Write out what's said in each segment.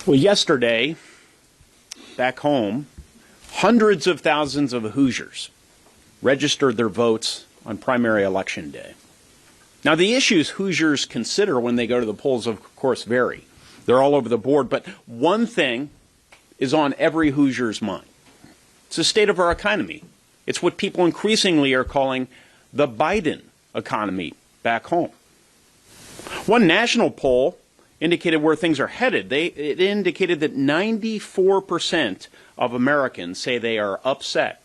Well, yesterday, back home, hundreds of thousands of Hoosiers registered their votes on primary election day. Now, the issues Hoosiers consider when they go to the polls, of course, vary. They're all over the board, but one thing is on every Hoosier's mind. It's the state of our economy. It's what people increasingly are calling the Biden economy back home. One national poll indicated where things are headed. It indicated that 94% of Americans say they are upset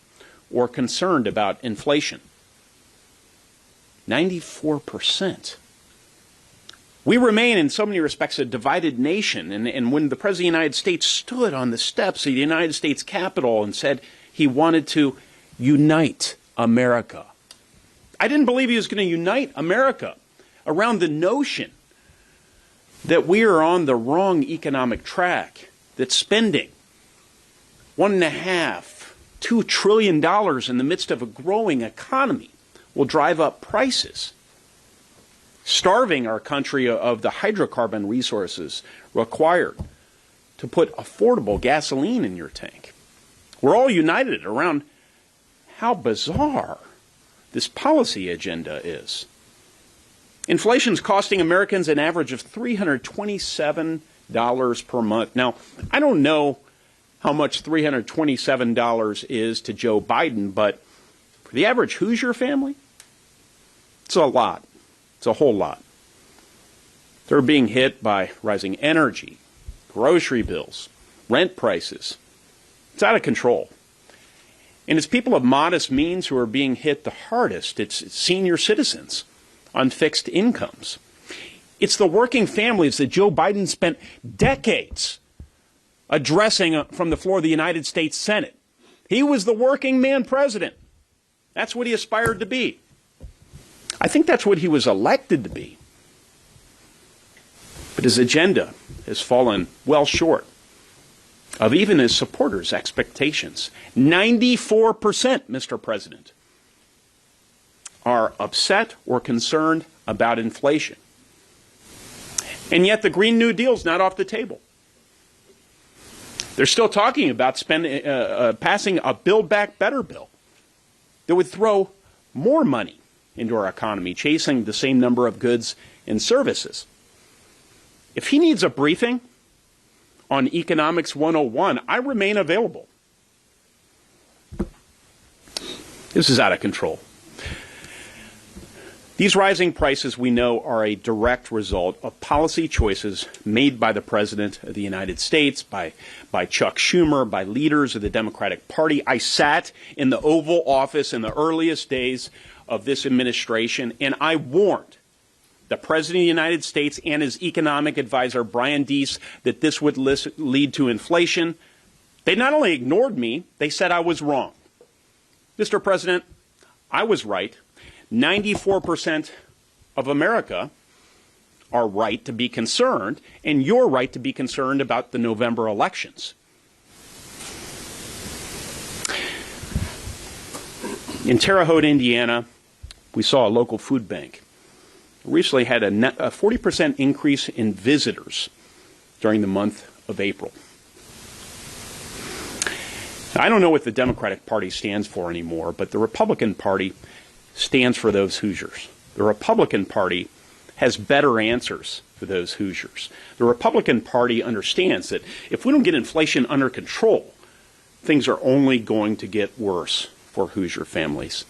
or concerned about inflation. 94%. We remain, in so many respects, a divided nation. And when the President of the United States stood on the steps of the United States Capitol and said he wanted to unite America, I didn't believe he was going to unite America around the notion that we are on the wrong economic track, that spending $1.5, $2 trillion in the midst of a growing economy will drive up prices, starving our country of the hydrocarbon resources required to put affordable gasoline in your tank. We're all united around how bizarre this policy agenda is. Inflation's costing Americans an average of $327 per month. Now, I don't know how much $327 is to Joe Biden, but for the average Hoosier family, it's a lot. It's a whole lot. They're being hit by rising energy, grocery bills, rent prices. It's out of control. And it's people of modest means who are being hit the hardest. It's senior citizens on fixed incomes. It's the working families that Joe Biden spent decades addressing from the floor of the United States Senate. He was the working man president. That's what he aspired to be. I think that's what he was elected to be. But his agenda has fallen well short of even his supporters' expectations. 94%, Mr. President, are upset or concerned about inflation. And yet the Green New Deal's not off the table. They're still talking about passing a Build Back Better bill that would throw more money into our economy, chasing the same number of goods and services. If he needs a briefing on Economics 101, I remain available. This is out of control. These rising prices, we know, are a direct result of policy choices made by the President of the United States, by Chuck Schumer, by leaders of the Democratic Party. I sat in the Oval Office in the earliest days of this administration, and I warned the President of the United States and his economic advisor, Brian Deese, that this would lead to inflation. They not only ignored me, they said I was wrong. Mr. President, I was right. 94% of America are right to be concerned, and you're right to be concerned about the November elections. In Terre Haute, Indiana, we saw a local food bank. It recently had a 40% increase in visitors during the month of April. Now, I don't know what the Democratic Party stands for anymore, but the Republican Party stands for those Hoosiers. The Republican Party has better answers for those Hoosiers. The Republican Party understands that if we don't get inflation under control, things are only going to get worse for Hoosier families.